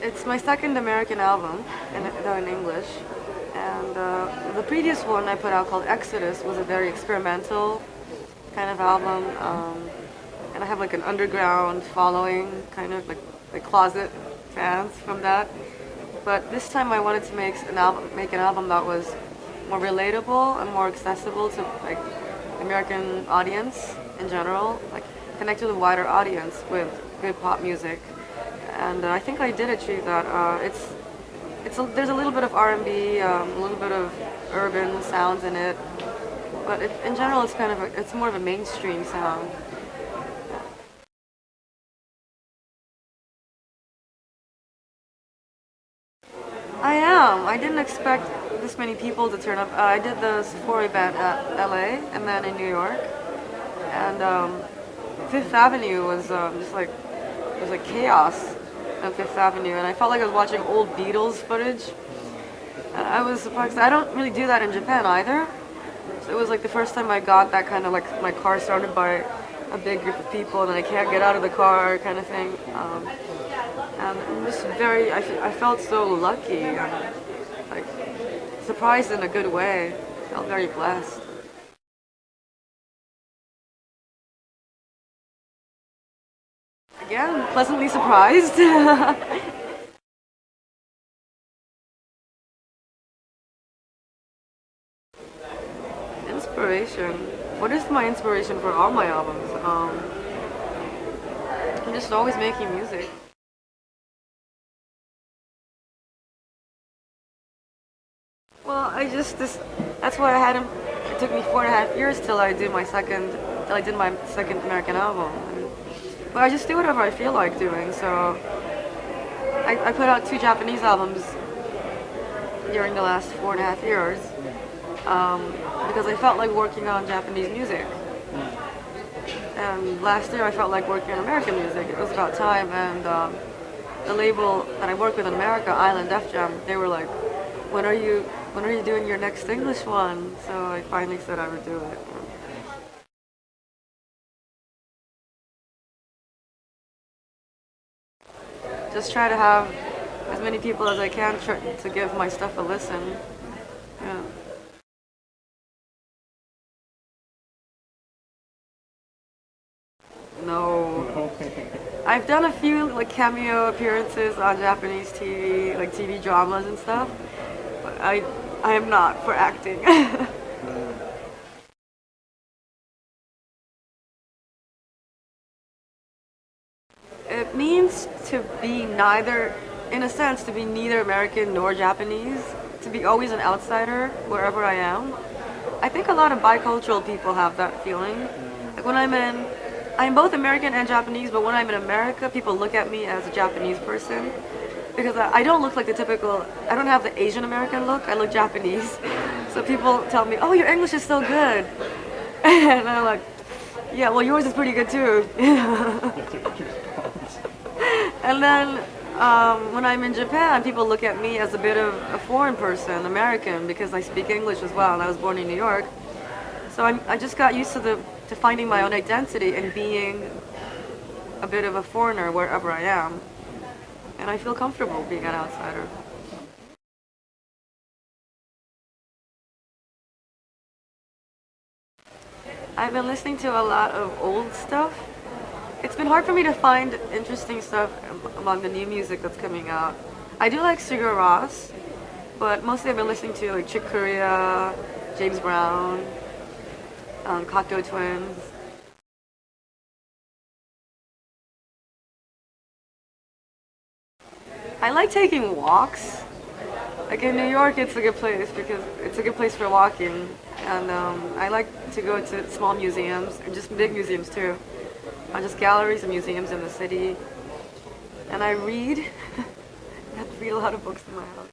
It's my second American album, though in English. And the previous one I put out called Exodus was a very experimental kind of album. And I have like an underground following, kind of like closet fans from that. But this time I wanted to make an album that was more relatable and more accessible to like American audience in general, like connect with a wider audience with good pop music. And I think I did achieve that. There's a little bit of R&B, a little bit of urban sounds in it, but in general it's more of a mainstream sound. I am. I didn't expect this many people to turn up. I did the Sephora event at LA and then in New York, and Fifth Avenue was just like it was like chaos on Fifth Avenue, and I felt like I was watching old Beatles footage. And I was surprised. I don't really do that in Japan either. So it was like the first time I got that kind of like my car surrounded by a big group of people and I can't get out of the car kind of thing. And I'm just I felt so lucky and like surprised in a good way. I felt very blessed. Again, pleasantly surprised. Inspiration. What is my inspiration for all my albums? I'm just always making music. Well, that's why it took me 4.5 years till I did my second American album. But I just do whatever I feel like doing, so I put out 2 Japanese albums during the last 4.5 years, because I felt like working on Japanese music. And last year I felt like working on American music. It was about time, and the label that I work with in America, Island Def Jam, they were like, when are you doing your next English one? So I finally said I would do it. Just try to have as many people as I can to give my stuff a listen. Yeah. No. I've done a few like cameo appearances on Japanese TV, like TV dramas and stuff, but I am not for acting. It means to be neither, in a sense, to be neither American nor Japanese, to be always an outsider wherever I am. I think a lot of bicultural people have that feeling. Like I'm both American and Japanese, but when I'm in America, people look at me as a Japanese person because I don't look like I don't have the Asian American look, I look Japanese. So people tell me, oh, your English is so good. And I'm like, yeah, well, yours is pretty good too. And then when I'm in Japan, people look at me as a bit of a foreign person, American, because I speak English as well, and I was born in New York. So I just got used to finding my own identity and being a bit of a foreigner wherever I am. And I feel comfortable being an outsider. I've been listening to a lot of old stuff. It's been hard for me to find interesting stuff among the new music that's coming out. I do like Sigur Rós, but mostly I've been listening to like Chick Corea, James Brown, Cocteau Twins. I like taking walks. Like in New York, it's a good place because it's a good place for walking. And I like to go to small museums, and just big museums too. Just galleries and museums in the city. And I read. I have to read a lot of books in my house.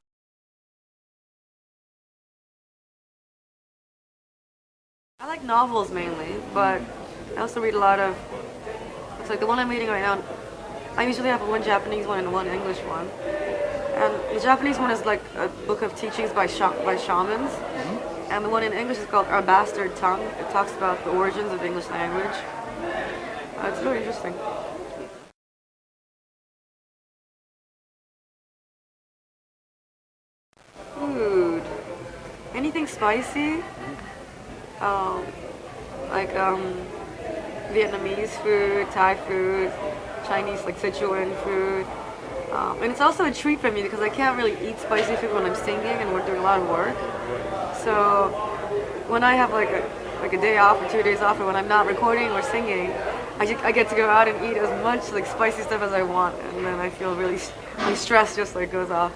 I like novels mainly, but I also read a lot of. It's like the one I'm reading right now. I usually have one Japanese one and one English one. And the Japanese one is like a book of teachings by shamans. And the one in English is called Our Bastard Tongue. It talks about the origins of the English language. It's really interesting. food. Anything spicy. Like Vietnamese food, Thai food, Chinese like Sichuan food. And it's also a treat for me because I can't really eat spicy food when I'm singing and we're doing a lot of work. So when I have like a day off or 2 days off, or when I'm not recording or singing, I get to go out and eat as much like spicy stuff as I want, and then I feel really stress just like goes off.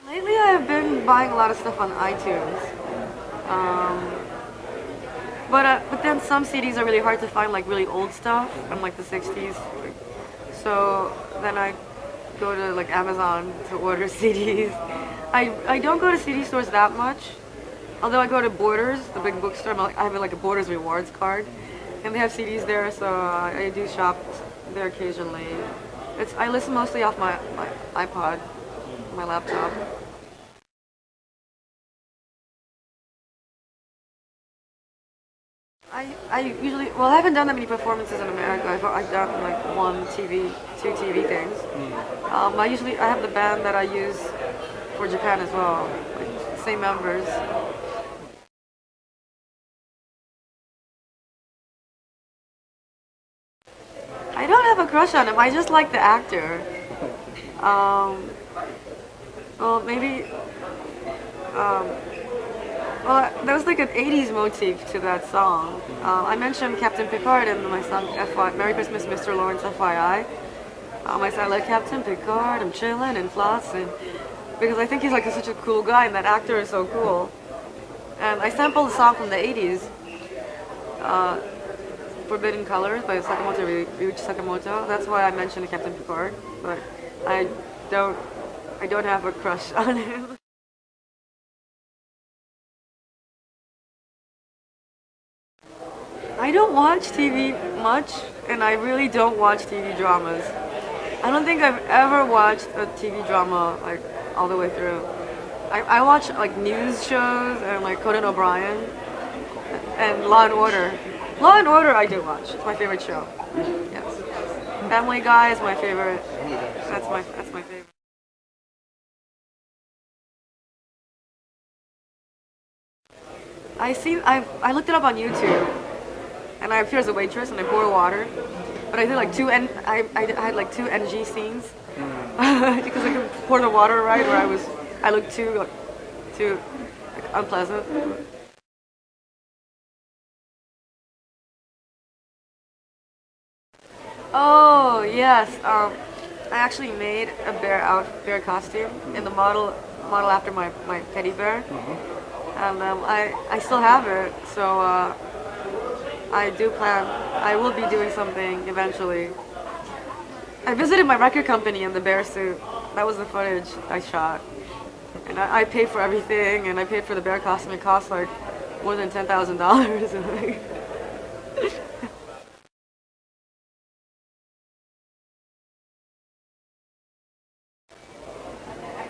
Lately, I've been buying a lot of stuff on iTunes. But then some CDs are really hard to find, like really old stuff from like the 60s. So then I go to like Amazon to order CDs. I don't go to CD stores that much. Although I go to Borders, the big bookstore. I have like a Borders rewards card, and they have CDs there, so I do shop there occasionally. I listen mostly off my iPod, my laptop. I usually, well, I haven't done that many performances in America. I've done like two TV things. I have the band that I use for Japan as well, like same members. I don't have a crush on him. I just like the actor. Well, maybe. Well, there was like an 80s motif to that song. I mentioned Captain Picard in my song Merry Christmas, Mr. Lawrence, FYI. I said I like Captain Picard, I'm chilling and flossing. Because I think he's like such a cool guy and that actor is so cool. And I sampled a song from the 80s, Forbidden Colors by Ryuichi Sakamoto. That's why I mentioned Captain Picard. But I don't have a crush on him. I don't watch TV much, and I really don't watch TV dramas. I don't think I've ever watched a TV drama like all the way through. I watch like news shows and like Conan O'Brien and Law and Order. Law and Order I do watch. It's my favorite show. Yes. Family Guy is my favorite. That's my favorite. I looked it up on YouTube. And I appear as a waitress and I pour water, but I did like I had like two NG scenes because I couldn't pour the water right, or I looked too like, unpleasant. Oh yes, I actually made a bear costume in the model after my teddy bear, and I still have it, so. I will be doing something eventually. I visited my record company in the bear suit. That was the footage I shot. And I paid for everything, and I paid for the bear costume. It cost like more than $10,000.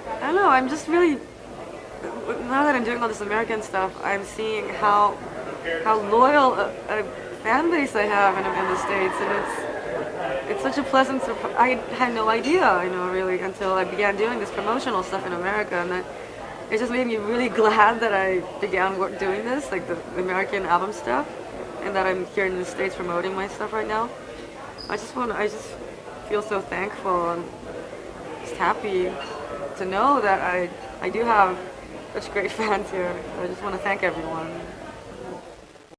I don't know, I'm just really, now that I'm doing all this American stuff, I'm seeing how loyal a fan base I have in the States, and it's such a pleasant surprise. I had no idea, really, until I began doing this promotional stuff in America, and it just made me really glad that I began doing this, like the American album stuff, and that I'm here in the States promoting my stuff right now. I just feel so thankful and just happy to know that I do have such great fans here. I just want to thank everyone.